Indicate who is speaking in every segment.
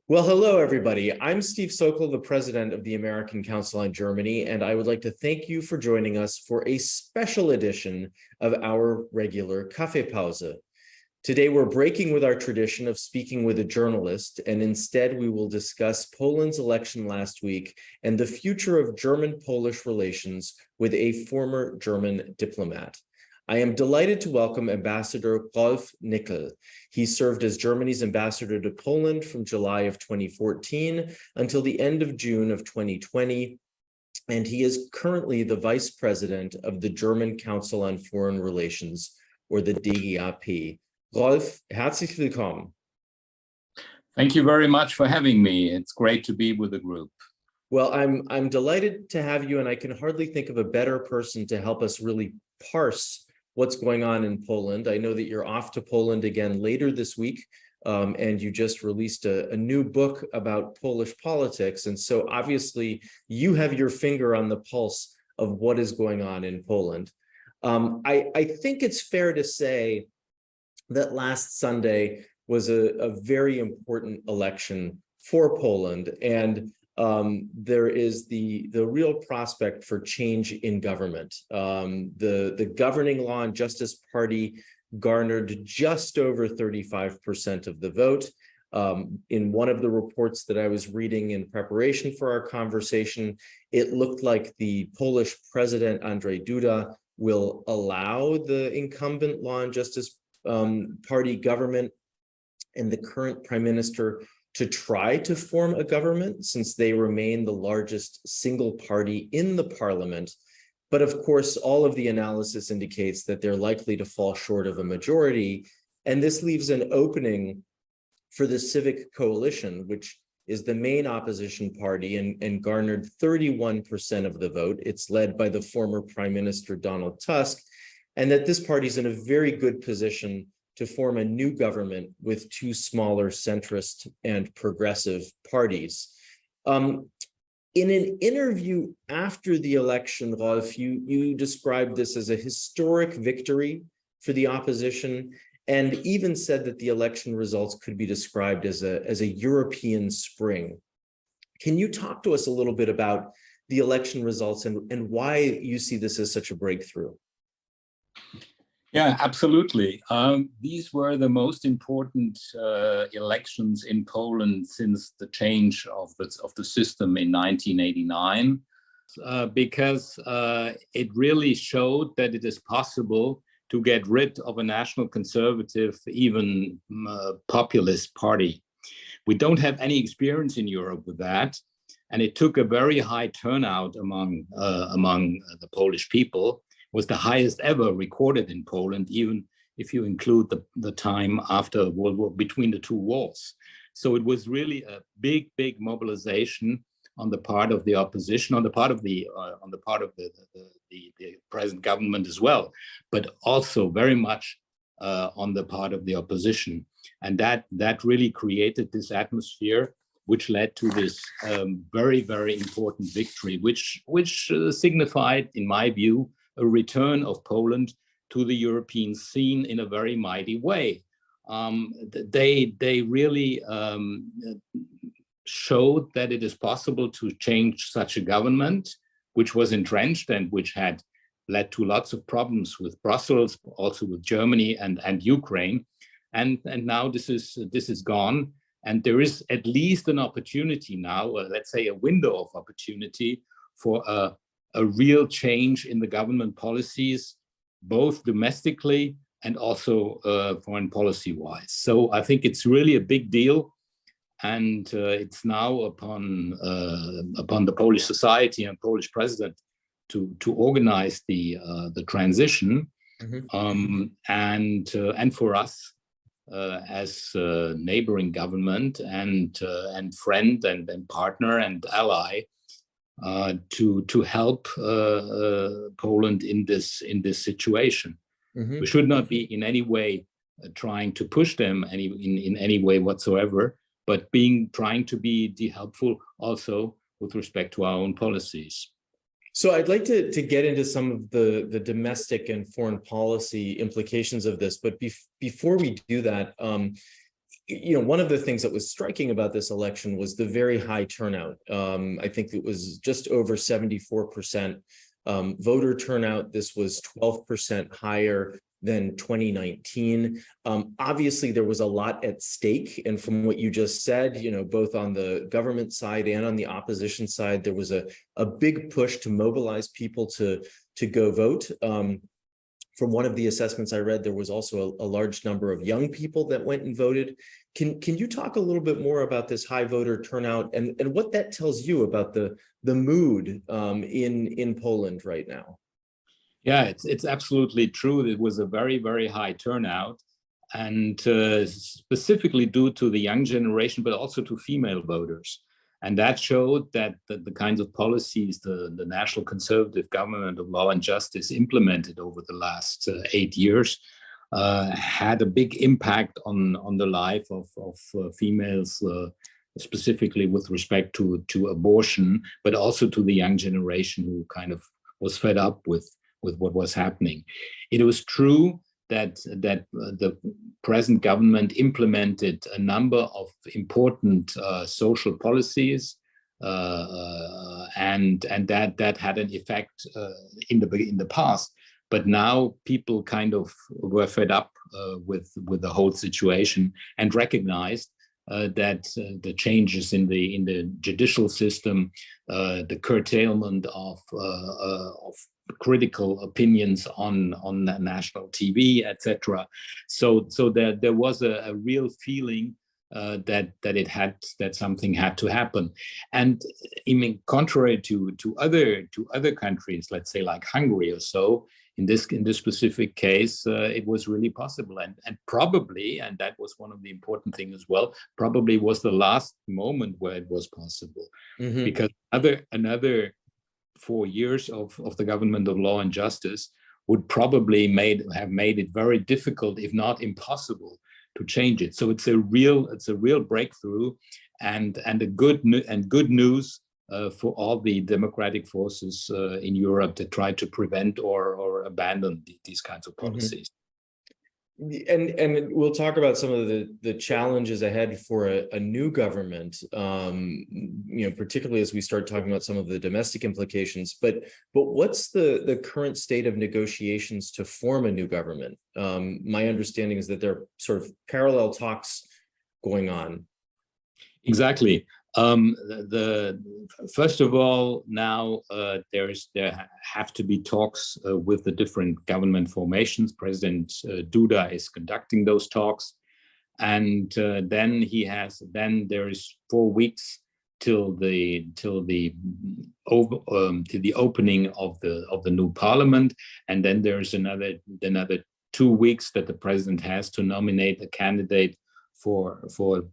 Speaker 1: Well, hello, everybody. I'm Steve Sokol, the president of the American Council on Germany, and I would like to thank you for joining us for a special edition of our regular Kaffeepause. Today, we're breaking with our tradition of speaking with a journalist, and instead we will discuss Poland's election last week and the future of German-Polish relations with a former German diplomat. I am delighted to welcome Ambassador Rolf Nikel. He served as Germany's ambassador to Poland from July of 2014 until the end of June of 2020, and he is currently the vice president of the German Council on Foreign Relations, or the DGAP. Rolf, herzlich willkommen.
Speaker 2: Thank you very much for having me. It's great to be with the group.
Speaker 1: Well, I'm delighted to have you, and I can hardly think of a better person to help us really parse what's going on in Poland. I know that you're off to Poland again later this week, and you just released a new book about Polish politics. And so obviously you have your finger on the pulse of what is going on in Poland. I think it's fair to say that last Sunday was a very important election for Poland, and there is the real prospect for change in government. The Governing Law and Justice Party garnered just over 35% of the vote. In one of the reports that I was reading in preparation for our conversation, it looked like the Polish president, Andrzej Duda, will allow the incumbent Law and Justice Party government and the current prime minister to try to form a government, since they remain the largest single party in the parliament. But of course, all of the analysis indicates that they're likely to fall short of a majority. And this leaves an opening for the Civic Coalition, which is the main opposition party and garnered 31% of the vote. It's led by the former Prime Minister Donald Tusk, and that this party is in a very good position to form a new government with two smaller centrist and progressive parties. In an interview after the election, Rolf, you described this as a historic victory for the opposition, and even said that the election results could be described as a European spring. Can you talk to us a little bit about the election results and why you see this as such a breakthrough?
Speaker 2: Yeah, absolutely. These were the most important elections in Poland since the change of the system in 1989, because it really showed that it is possible to get rid of a national conservative, even populist party. We don't have any experience in Europe with that, and it took a very high turnout among the Polish people. Was the highest ever recorded in Poland, even if you include the time after World War, between the two wars. So it was really a big mobilization on the part of the opposition, on the part of the present government as well, but also very much on the part of the opposition, and that really created this atmosphere, which led to this very important victory, which signified, in my view, a return of Poland to the European scene in a very mighty way. They really showed that it is possible to change such a government, which was entrenched and which had led to lots of problems with Brussels, also with Germany and Ukraine. And now this is gone, and there is at least an opportunity now, let's say a window of opportunity for a real change in the government policies, both domestically and also foreign policy-wise. So I think it's really a big deal, and it's now upon the Polish society and Polish president to organize the transition, and for us as a neighboring government and friend and partner and ally, to help Poland in this situation. We should not be in any way trying to push them in any way whatsoever, but trying to be helpful also with respect to our own policies.
Speaker 1: So I'd like to get into some of the domestic and foreign policy implications of this, but before we do that, one of the things that was striking about this election was the very high turnout. I think it was just over 74% voter turnout. This was 12% higher than 2019. Obviously, there was a lot at stake. And from what you just said, both on the government side and on the opposition side, there was a big push to mobilize people to go vote. From one of the assessments I read, there was also a large number of young people that went and voted. Can you talk a little bit more about this high voter turnout and what that tells you about the mood in Poland right now?
Speaker 2: Yeah, it's absolutely true. It was a very, very high turnout, and specifically due to the young generation, but also to female voters. And that showed that the kinds of policies the National Conservative Government of Law and Justice implemented over the last 8 years had a big impact on the life of females, specifically with respect to abortion, but also to the young generation who kind of was fed up with what was happening. It was true that the present government implemented a number of important social policies, and that had an effect in the past. But now people kind of were fed up with the whole situation and recognized that the changes in the judicial system, the curtailment of critical opinions on national TV, etc. So there was a real feeling that something had to happen. And I mean, contrary to other countries, let's say like Hungary or so, in this specific case, it was really possible, and probably, and that was one of the important things as well, probably was the last moment where it was possible, because another 4 years of the government of law and justice would probably have made it very difficult, if not impossible, to change it. So it's a real breakthrough, and good news for all the democratic forces in Europe that try to prevent or abandon these kinds of policies.
Speaker 1: And we'll talk about some of the challenges ahead for a new government, particularly as we start talking about some of the domestic implications. But what's the current state of negotiations to form a new government? My understanding is that there are sort of parallel talks going on.
Speaker 2: Exactly. First of all, now there have to be talks with the different government formations. President Duda is conducting those talks, and then there is 4 weeks till the opening of the new parliament, and then there's another 2 weeks that the president has to nominate a candidate for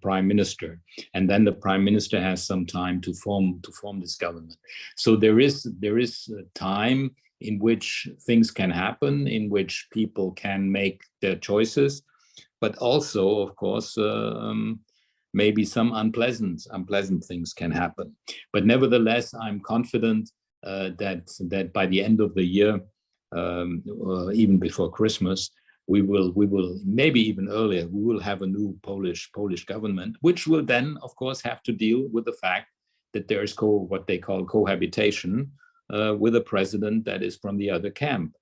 Speaker 2: prime minister, and then the prime minister has some time to form this government. So there is time in which things can happen, in which people can make their choices, but also, of course, maybe some unpleasant things can happen. But nevertheless, I'm confident that by the end of the year, even before Christmas, we will maybe even earlier, we will have a new Polish government, which will then, of course, have to deal with the fact that there is what they call cohabitation with a president that is from the other camp.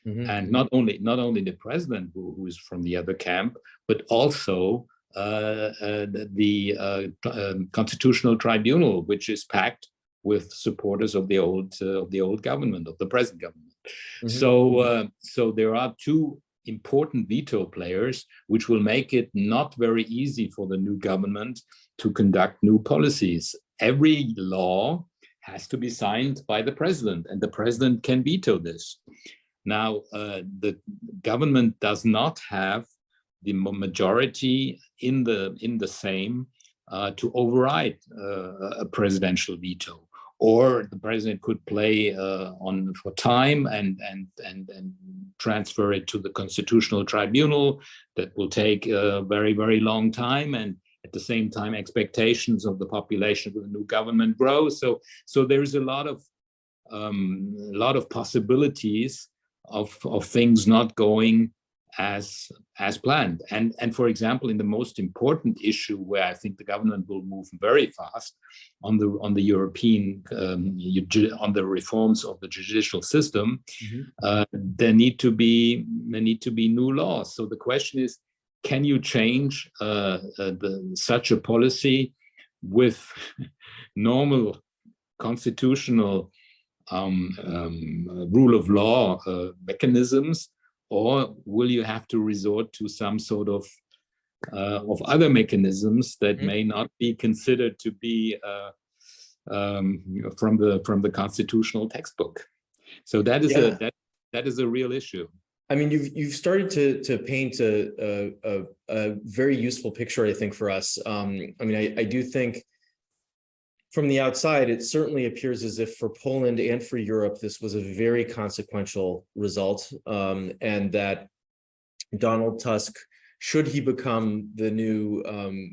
Speaker 2: And not only the president who is from the other camp, but also the Constitutional Tribunal, which is packed with supporters of the old government, of the present government. So there are two important veto players, which will make it not very easy for the new government to conduct new policies. Every law has to be signed by the president, and the president can veto this. Now, the government does not have the majority in the Sejm to override a presidential veto. Or the president could play for time and transfer it to the Constitutional Tribunal. That will take a very, very long time, and at the same time, expectations of the population of the new government grow. So there's a lot of possibilities of things not going as planned. And for example, in the most important issue where I think the government will move very fast on the European on the reforms of the judicial system, there need to be new laws. So the question is, can you change such a policy with normal constitutional rule of law mechanisms, or will you have to resort to some sort of other mechanisms that may not be considered to be from the constitutional textbook? So that is a real issue.
Speaker 1: I mean, you've started to paint a very useful picture, I think, for us. I mean, I do think from the outside, it certainly appears as if for Poland and for Europe, this was a very consequential result, and that Donald Tusk, should he become the new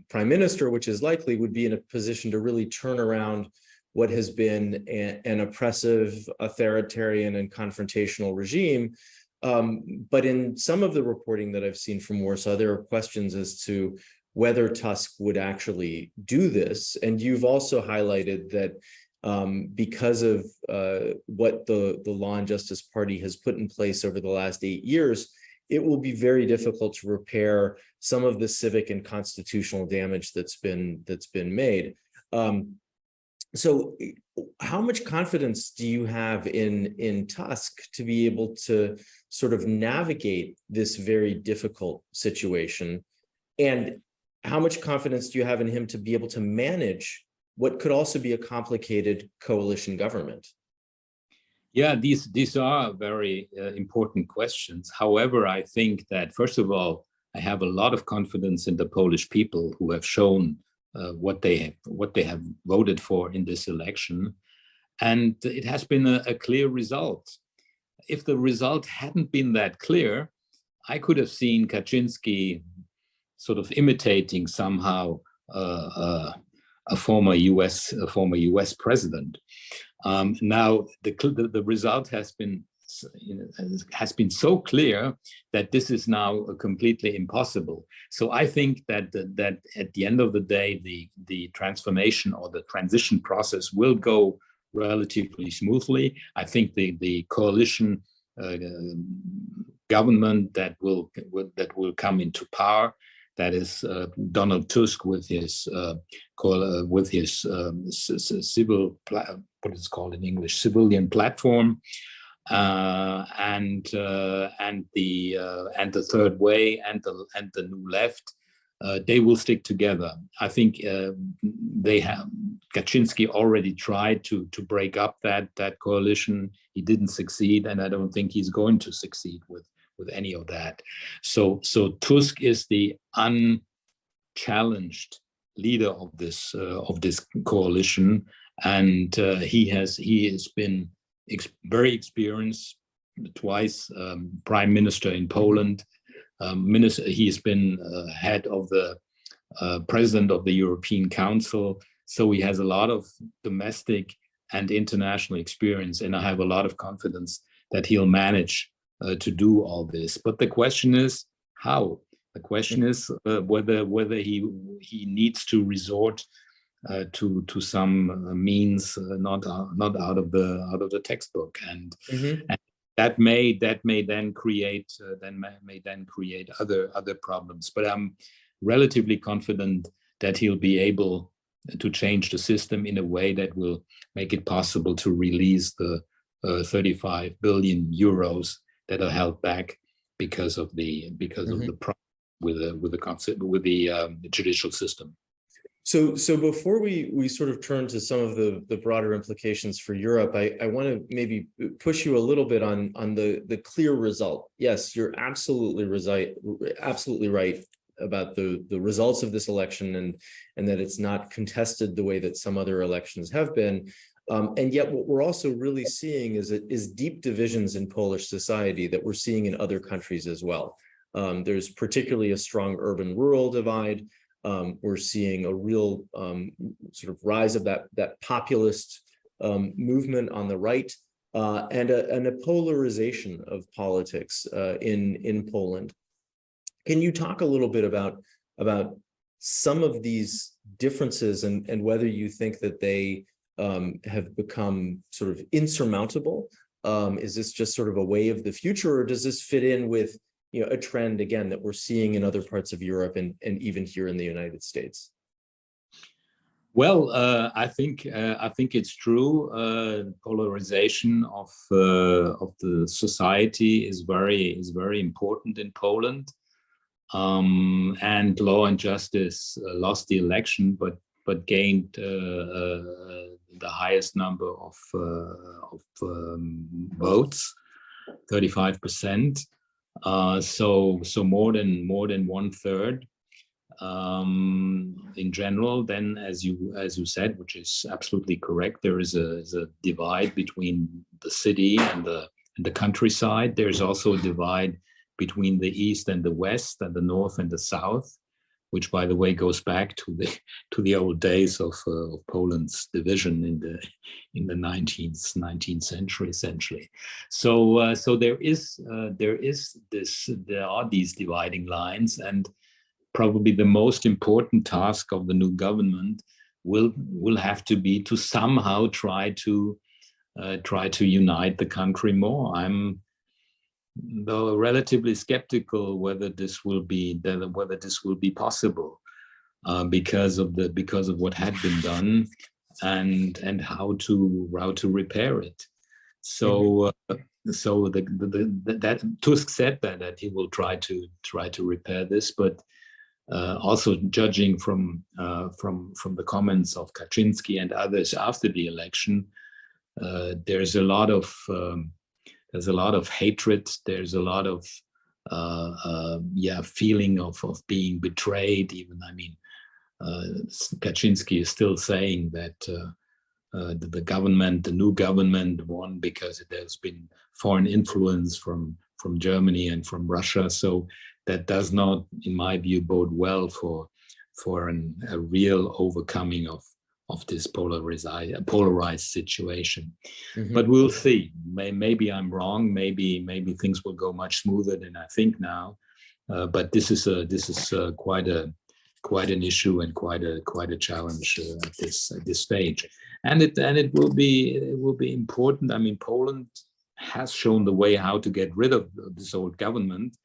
Speaker 1: prime minister, which is likely, would be in a position to really turn around what has been an oppressive, authoritarian, and confrontational regime. But in some of the reporting that I've seen from Warsaw, there are questions as to whether Tusk would actually do this. And you've also highlighted that because of what the Law and Justice Party has put in place over the last 8 years, it will be very difficult to repair some of the civic and constitutional damage that's been made. So how much confidence do you have in Tusk to be able to sort of navigate this very difficult situation? And how much confidence do you have in him to be able to manage what could also be a complicated coalition government?
Speaker 2: Yeah, these are very important questions. However, I think that, first of all, I have a lot of confidence in the Polish people who have shown what they have voted for in this election, and it has been a clear result. If the result hadn't been that clear, I could have seen Kaczynski sort of imitating somehow a former US president. Now the result has been so clear that this is now completely impossible. So I think that at the end of the day, the transformation or the transition process will go relatively smoothly. I think the coalition government that will come into power, that is Donald Tusk with his civil, what is called in English, civilian platform, and the third way and the new left, they will stick together. I think Kaczynski already tried to break up that coalition. He didn't succeed, and I don't think he's going to succeed with any of that. So Tusk is the unchallenged leader of this coalition, and he has been very experienced, twice prime minister in Poland. He has been head of the president of the European Council, so he has a lot of domestic and international experience, and I have a lot of confidence that he'll manage to do all this. But the question is how. The question is whether he needs to resort to some means not out of the textbook, and that may then create other problems. But I'm relatively confident that he'll be able to change the system in a way that will make it possible to release the 35 billion euros that are held back because of the problem with the judicial system.
Speaker 1: So before we sort of turn to some of the broader implications for Europe, I want to maybe push you a little bit on the clear result. Yes, you're absolutely right about the results of this election, and that it's not contested the way that some other elections have been. And yet what we're also really seeing is deep divisions in Polish society that we're seeing in other countries as well. There's particularly a strong urban-rural divide. We're seeing a real sort of rise of that populist movement on the right, and a polarization of politics in Poland. Can you talk a little bit about some of these differences and whether you think that they have become sort of insurmountable? Is this just sort of a way of the future, or does this fit in with, you know, a trend again that we're seeing in other parts of Europe and even here in the United States?
Speaker 2: Well, I think it's true. Polarization of the society is very important in Poland, and Law and Justice lost the election, but gained the highest number of votes, 35%. So more than 1/3. In general, then, as you said, which is absolutely correct, there is a divide between the city and the countryside. There's also a divide between the east and the west, and the north and the south, which, by the way, goes back to the old days of Poland's division in the 19th century, essentially. So there are these dividing lines, and probably the most important task of the new government will have to be to somehow try to unite the country more. I'm, though, relatively skeptical whether this will be possible, because of what had been done and how to repair it. So. So that Tusk said that he will try to repair this, but also judging from the comments of Kaczynski and others after the election, there's a lot of hatred. There's a lot of feeling of being betrayed. Even, I mean, Kaczynski is still saying that the new government won because there's been foreign influence from Germany and from Russia. So that does not, in my view, bode well for a real overcoming of this polarized situation. Mm-hmm. But we'll see. Maybe I'm wrong. Maybe things will go much smoother than I think now. But this is quite an issue and quite a challenge at this stage. And it will be important. I mean, Poland has shown the way how to get rid of this old government.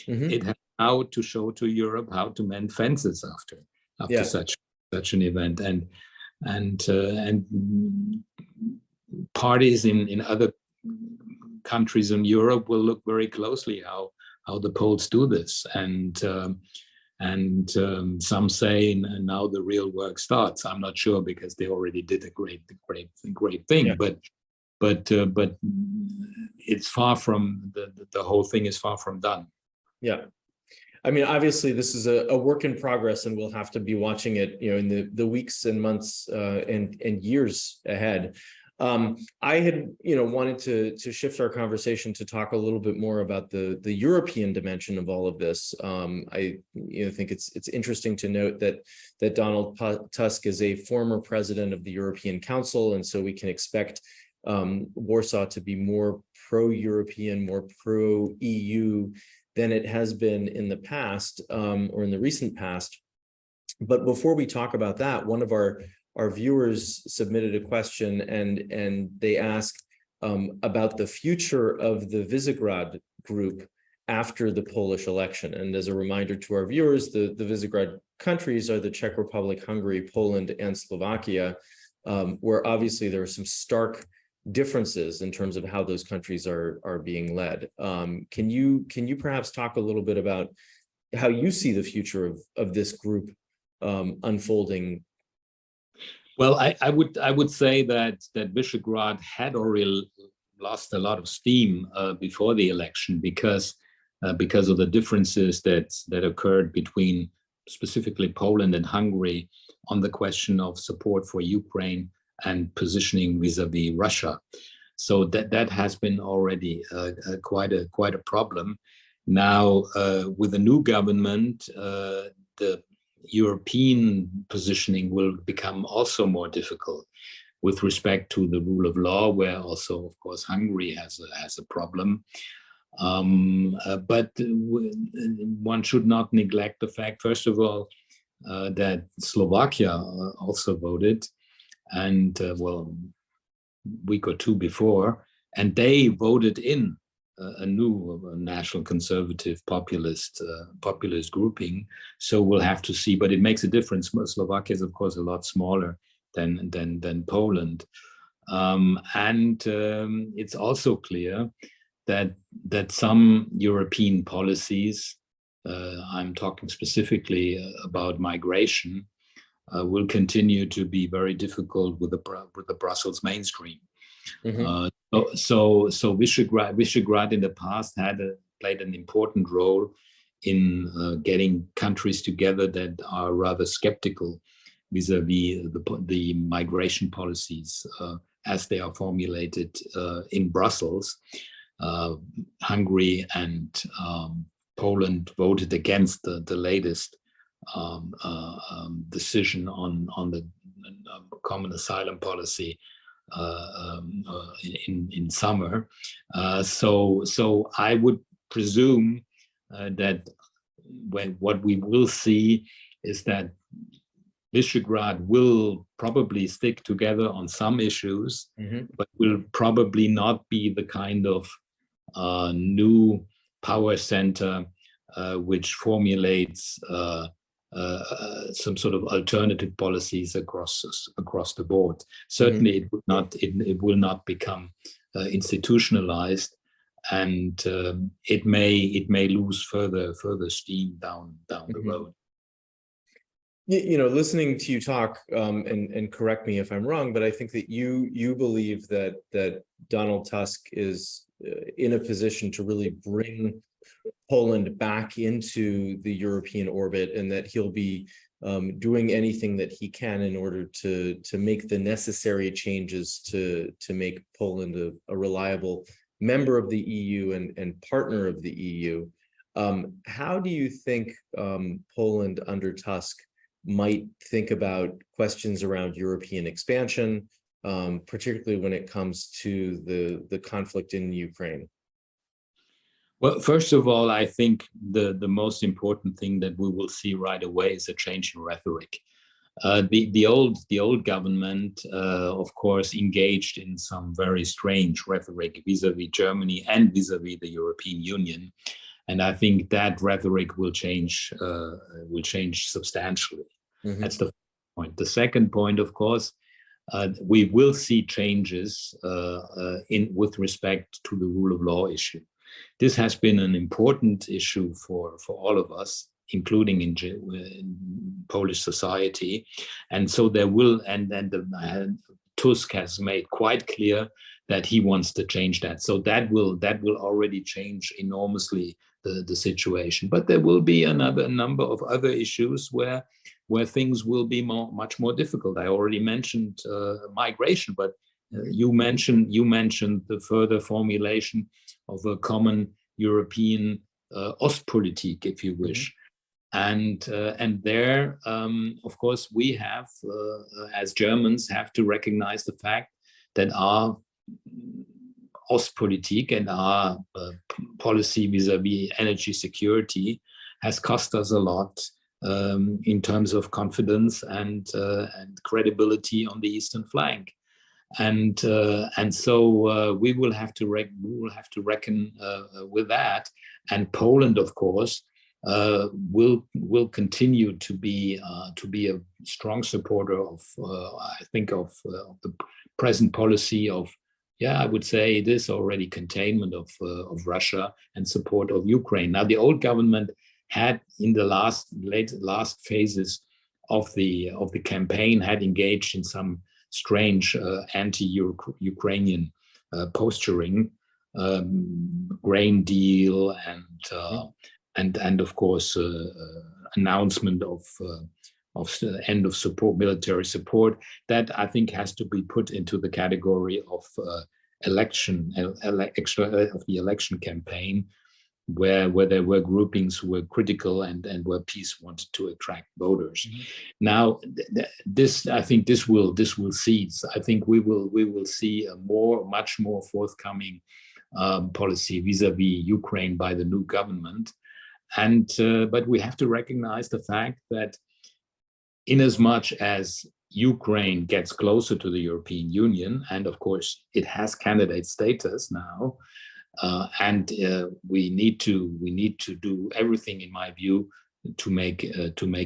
Speaker 2: Mm-hmm. It has now to show to Europe how to mend fences after such an event, and parties in other countries in Europe will look very closely how the Poles do this, and some say now the real work starts. I'm not sure, because they already did a great thing, yeah. But it's far from the whole thing is far from done.
Speaker 1: Yeah. I mean, obviously, this is a work in progress, and we'll have to be watching it, you know, in the weeks and months and years ahead. I had, you know, wanted to shift our conversation to talk a little bit more about the European dimension of all of this. I think it's interesting to note that Donald Tusk is a former president of the European Council, and so we can expect Warsaw to be more pro-European, more pro-EU than it has been in the past, or in the recent past. But before we talk about that, one of our viewers submitted a question, and they asked about the future of the Visegrad group after the Polish election. And as a reminder to our viewers, the Visegrad countries are the Czech Republic, Hungary, Poland, and Slovakia, where obviously there are some stark differences in terms of how those countries are being led. Can you perhaps talk a little bit about how you see the future of this group unfolding?
Speaker 2: Well, I would say that Visegrad had already lost a lot of steam before the election, because of the differences that occurred between specifically Poland and Hungary on the question of support for Ukraine and positioning vis-a-vis Russia. So that has been already quite a problem. Now, with the new government, the European positioning will become also more difficult with respect to the rule of law, where also, of course, Hungary has a problem. One should not neglect the fact, first of all, that Slovakia also voted, and well, week or two before, and they voted in a new national conservative populist grouping. So we'll have to see, but it makes a difference. Slovakia is of course a lot smaller than Poland, and it's also clear that some European policies, I'm talking specifically about migration, will continue to be very difficult with the Brussels mainstream.
Speaker 1: Mm-hmm.
Speaker 2: So Visegrad in the past played an important role in getting countries together that are rather skeptical vis-a-vis the migration policies as they are formulated in Brussels. Hungary and Poland voted against the latest decision on the common asylum policy in summer. So I would presume that what we will see is that Visegrad will probably stick together on some issues, mm-hmm. but will probably not be the kind of new power center which formulates some sort of alternative policies across the board. Certainly, mm-hmm. it will not become institutionalized, and it may lose further steam down mm-hmm. the road.
Speaker 1: You know, listening to you talk, and correct me if I'm wrong, but I think that you believe that Donald Tusk is in a position to really bring Poland back into the European orbit, and that he'll be doing anything that he can in order to make the necessary changes to make Poland a reliable member of the EU and partner of the EU. How do you think Poland under Tusk might think about questions around European expansion, particularly when it comes to the conflict in Ukraine?
Speaker 2: Well, first of all, I think the most important thing that we will see right away is a change in rhetoric. The old government, of course, engaged in some very strange rhetoric vis-a-vis Germany and vis-a-vis the European Union, and I think that rhetoric will change substantially. Mm-hmm. That's the first point. The second point, of course, we will see changes with respect to the rule of law issue. This has been an important issue for all of us, including in Polish society, and so there will. And Tusk has made quite clear that he wants to change that. So that will already change enormously the situation. But there will be a number of other issues where things will be much more difficult. I already mentioned migration, but you mentioned the further formulation of a common European Ostpolitik, if you wish. Mm-hmm. And there, of course, we have, as Germans, have to recognize the fact that our Ostpolitik and our policy vis-a-vis energy security has cost us a lot in terms of confidence and credibility on the eastern flank. And so we will have to reckon with that. And Poland, of course, will continue to be a strong supporter of I think of the present policy of, I would say it is already containment of Russia and support of Ukraine. Now, the old government had in the last phases of the campaign had engaged in some strange anti-Ukrainian posturing, grain deal, and of course announcement of end of support, military support. That I think has to be put into the category of the election campaign, where there were groupings who were critical and where peace wanted to attract voters. Mm-hmm. Now, I think this will cease. I think we will see a much more forthcoming policy vis-a-vis Ukraine by the new government. And but we have to recognize the fact that in as much as Ukraine gets closer to the European Union, and of course it has candidate status now, and we need to do everything, in my view, to make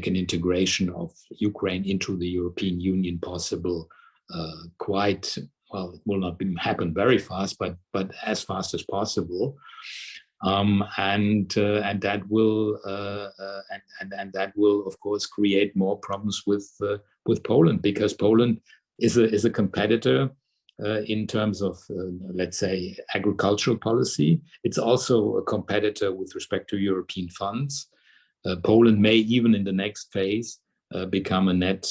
Speaker 2: an integration of Ukraine into the European Union possible. Quite well, it will not happen very fast, but as fast as possible. And that will and that will of course create more problems with Poland, because Poland is a competitor in terms of let's say agricultural policy. It's also a competitor with respect to European funds. Poland may even in the next phase become a net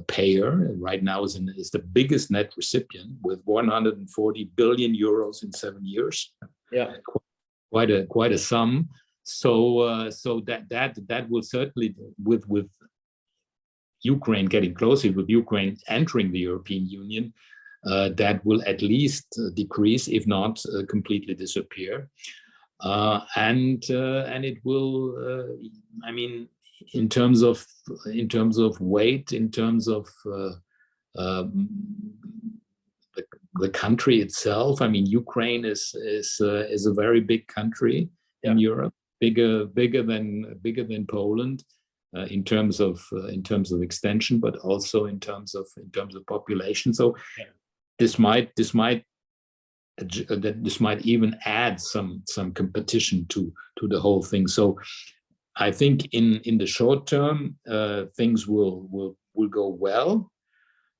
Speaker 2: payer. Right now is the biggest net recipient with 140 billion euros in 7 years.
Speaker 1: Yeah.
Speaker 2: Quite a sum. So that will certainly, with Ukraine getting closer, with Ukraine entering the European Union, that will at least decrease, if not completely disappear. And it will, I mean, in terms of weight, in terms of the country itself. I mean, Ukraine is a very big country in Europe, bigger than Poland in terms of extension, but also in terms of population. So this might even add some competition to the whole thing. So I think in the short term things will go well.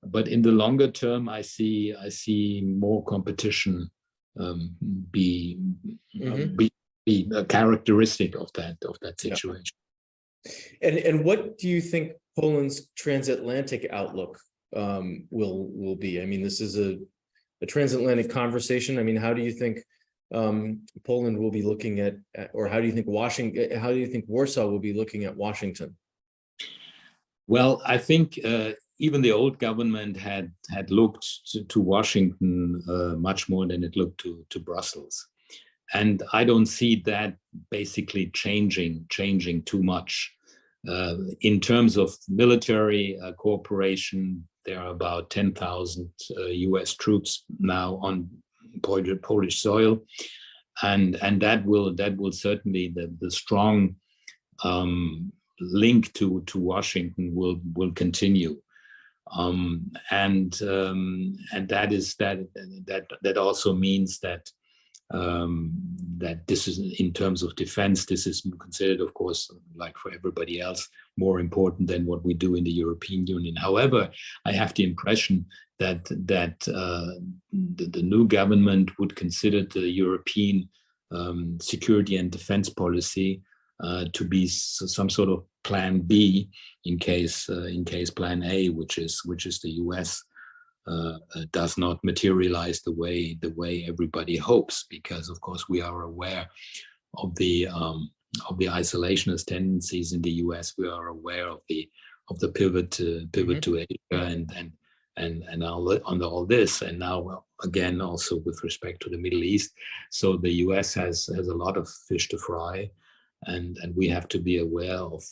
Speaker 2: But in the longer term, I see more competition be a characteristic of that situation.
Speaker 1: And what do you think Poland's transatlantic outlook will be? I mean, this is a transatlantic conversation. I mean, how do you think Poland will be looking at, or how do you think Warsaw will be looking at Washington?
Speaker 2: Well, I think even the old government had looked to Washington much more than it looked to Brussels. And I don't see that basically changing too much. In terms of military cooperation, there are about 10,000 US troops now on Polish soil. And that will certainly, the strong link to Washington will continue. And that also means that that this is, in terms of defense, this is considered, of course, like for everybody else, more important than what we do in the European Union. However, I have the impression that the new government would consider the European security and defense policy to be some sort of plan B in case plan A, which is the US, does not materialize the way everybody hopes, because of course we are aware of the isolationist tendencies in the US. We are aware of the pivot to Asia and all this, and now again also with respect to the Middle East. So the US has a lot of fish to fry, and we have to be aware of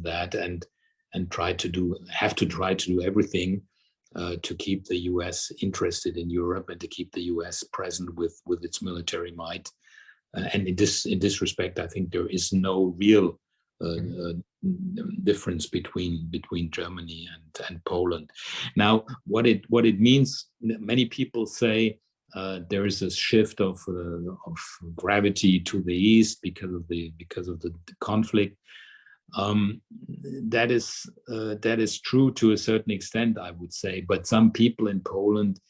Speaker 2: that and try to do everything to keep the US interested in Europe and to keep the US present with its military might. And in this respect, I think there is no real difference between Germany and Poland. Now, what it means, many people say there is a shift of gravity to the east because of the conflict. That is true to a certain extent, I would say, but some people in Poland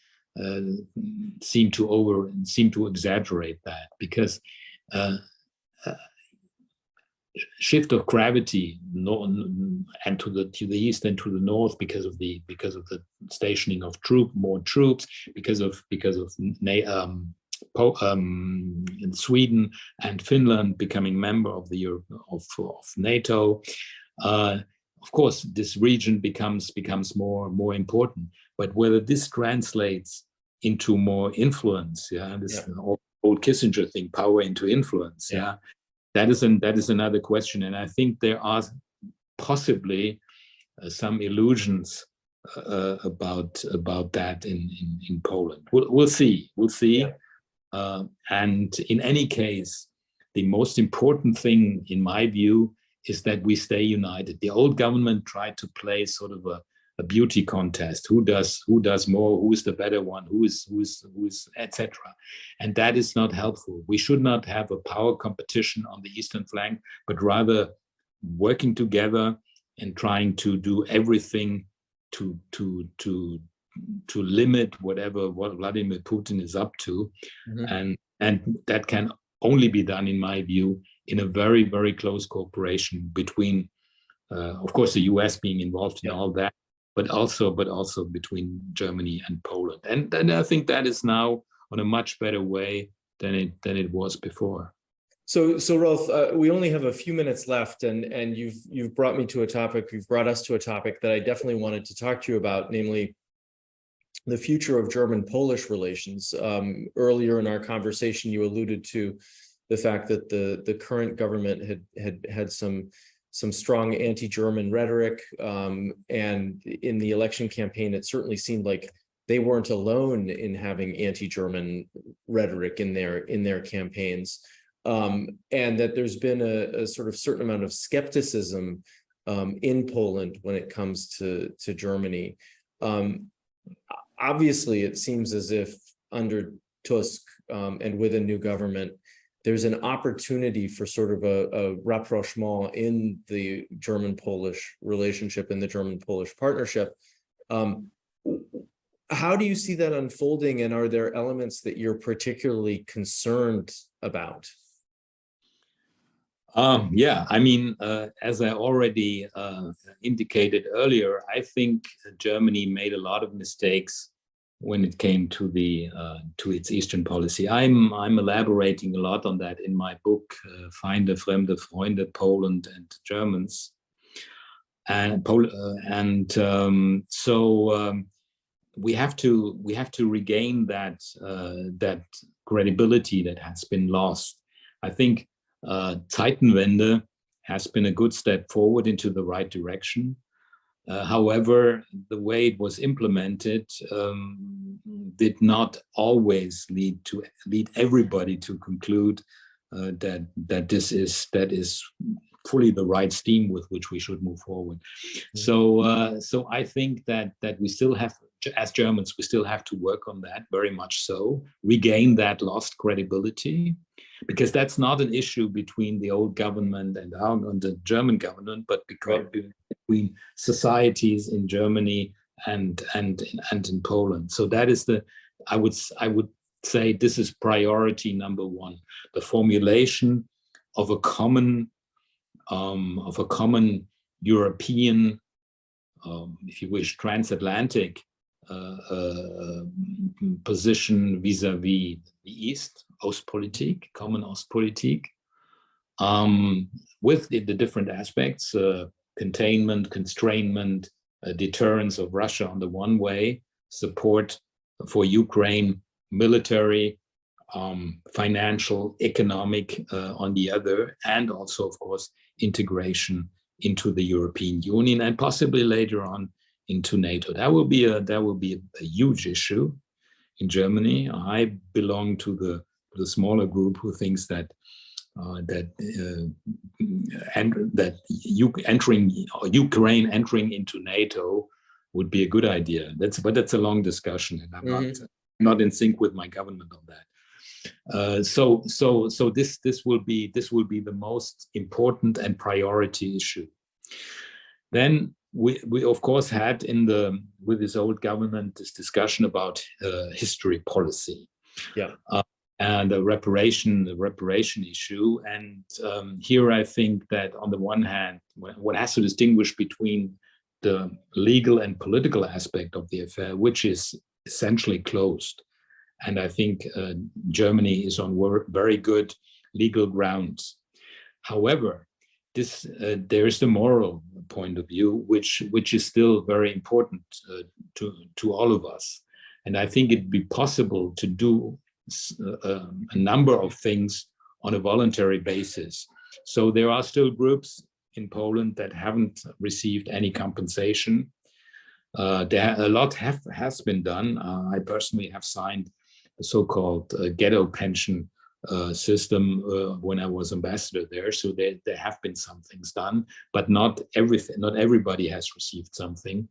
Speaker 2: seem to exaggerate that, because shift of gravity and to the east and to the north because of the stationing of more troops, because of Sweden and Finland becoming member of NATO. Of course, this region becomes more important. But whether this translates into more influence, old Kissinger thing, power into influence. Yeah, that is another question, and I think there are possibly some illusions about that in Poland. We'll see. And in any case, the most important thing, in my view, is that we stay united. The old government tried to play sort of a beauty contest. Who does more? Who is the better one? Who is etc. And that is not helpful. We should not have a power competition on the eastern flank, but rather working together and trying to do everything to limit what Vladimir Putin is up to, and that can only be done, in my view, in a very, very close cooperation between, of course, the U.S. being involved in all that, but also between Germany and Poland. And I think that is now on a much better way than it was before.
Speaker 1: So Rolf, we only have a few minutes left, and you've brought me to a topic. You've brought us to a topic that I definitely wanted to talk to you about, namely the future of German-Polish relations. Earlier in our conversation, you alluded to the fact that the current government had some strong anti-German rhetoric, and in the election campaign, it certainly seemed like they weren't alone in having anti-German rhetoric in their campaigns. And that there's been a sort of certain amount of skepticism in Poland when it comes to Germany. Obviously, it seems as if under Tusk and with a new government, there's an opportunity for sort of a rapprochement in the German-Polish relationship, in the German-Polish partnership. How do you see that unfolding, and are there elements that you're particularly concerned about?
Speaker 2: Yeah, I mean, as I already indicated earlier, I think Germany made a lot of mistakes when it came to its Eastern policy. I'm elaborating a lot on that in my book, Feinde, Fremde, Freunde, Poland and Germans. So we have to regain that credibility that has been lost. I think Zeitenwende has been a good step forward into the right direction. However, the way it was implemented did not always lead everybody to conclude that this is fully the right steam with which we should move forward. So I think that we still have, as Germans, we still have to work on that very much so, regain that lost credibility, because that's not an issue between the old government and the German government, but between societies in Germany and in Poland. So that is I would say this is priority number one: the formulation of a common European, if you wish, transatlantic position vis-a-vis the East, Ostpolitik, common Ostpolitik, with the different aspects, containment, constrainment, deterrence of Russia on the one way, support for Ukraine, military, financial, economic on the other, and also, of course, integration into the European Union and possibly later on into NATO. That will be a huge issue in Germany. I belong to the smaller group who thinks that Ukraine entering into NATO would be a good idea. But that's a long discussion, and I'm not in sync with my government on that. So this will be the most important and priority issue. Then we of course had with this old government this discussion about history policy, and the reparation issue. And here I think that on the one hand, one has to distinguish between the legal and political aspect of the affair, which is essentially closed. And I think Germany is on very good legal grounds. However, there is the moral point of view, which is still very important to all of us. And I think it'd be possible to do a number of things on a voluntary basis. So there are still groups in Poland that haven't received any compensation. A lot has been done. I personally have signed a so-called ghetto pension system when I was ambassador there. So there have been some things done, but not everything. Not everybody has received something.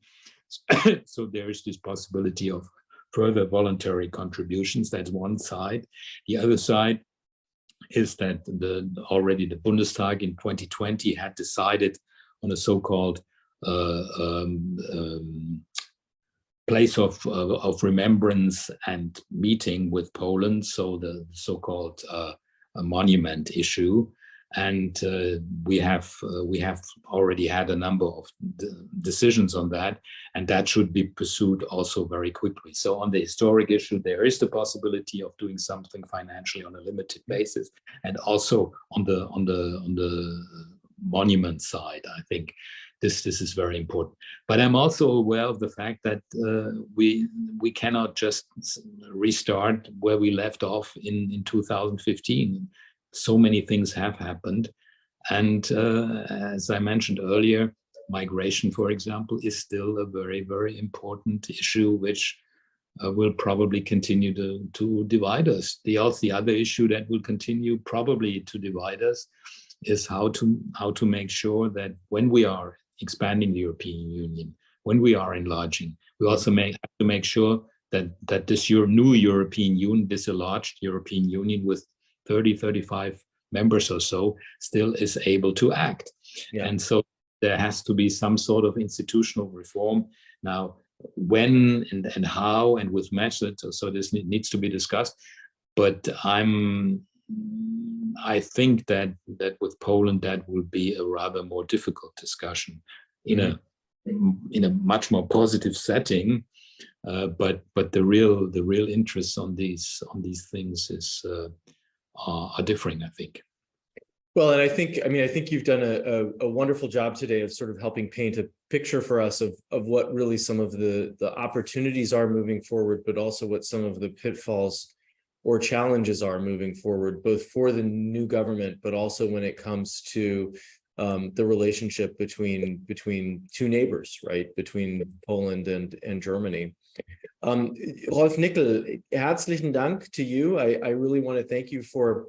Speaker 2: So there is this possibility of further voluntary contributions. That's one side. The other side is that already the Bundestag in 2020 had decided on a so-called place of remembrance and meeting with Poland, so the so-called monument issue, and we have already had a number of decisions on that, and that should be pursued also very quickly. So on the historic issue, there is the possibility of doing something financially on a limited basis, and also on the monument side, I think this is very important. But I'm also aware of the fact that we cannot just restart where we left off in 2015. So many things have happened. And as I mentioned earlier, migration, for example, is still a very, very important issue, which will probably continue to divide us. The other issue that will continue probably to divide us is how to make sure that when we are expanding the European Union, when we are enlarging, we also have to make sure that this new European Union, this enlarged European Union with 35 members or so, still is able to act. Yeah. And so there has to be some sort of institutional reform. Now, when and how and with methods, so this needs to be discussed. But I think that with Poland, that will be a rather more difficult discussion in a much more positive setting. But the real interest on these things are differing, I think.
Speaker 1: Well, and I think you've done a wonderful job today of sort of helping paint a picture for us of what really some of the opportunities are moving forward, but also what some of the pitfalls or challenges are moving forward, both for the new government, but also when it comes to the relationship between two neighbors, right? Between Poland and Germany. Rolf Nikel, herzlichen Dank to you. I really want to thank you for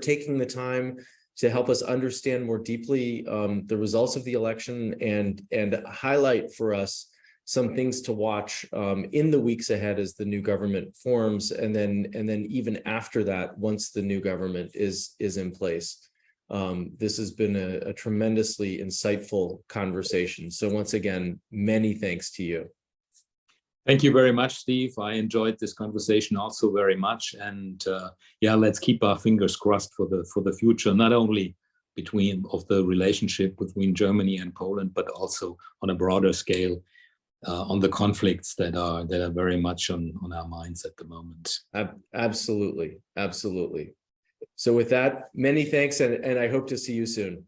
Speaker 1: taking the time to help us understand more deeply the results of the election and highlight for us some things to watch in the weeks ahead as the new government forms, and then even after that, once the new government is in place. This has been a tremendously insightful conversation. So once again, many thanks to you.
Speaker 2: Thank you very much, Steve. I enjoyed this conversation also very much, and yeah, let's keep our fingers crossed for the future, not only of the relationship between Germany and Poland, but also on a broader scale. On the conflicts that are very much on our minds at the moment.
Speaker 1: Absolutely. So with that, many thanks, and I hope to see you soon.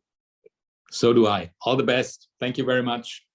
Speaker 2: So do I. All the best. Thank you very much.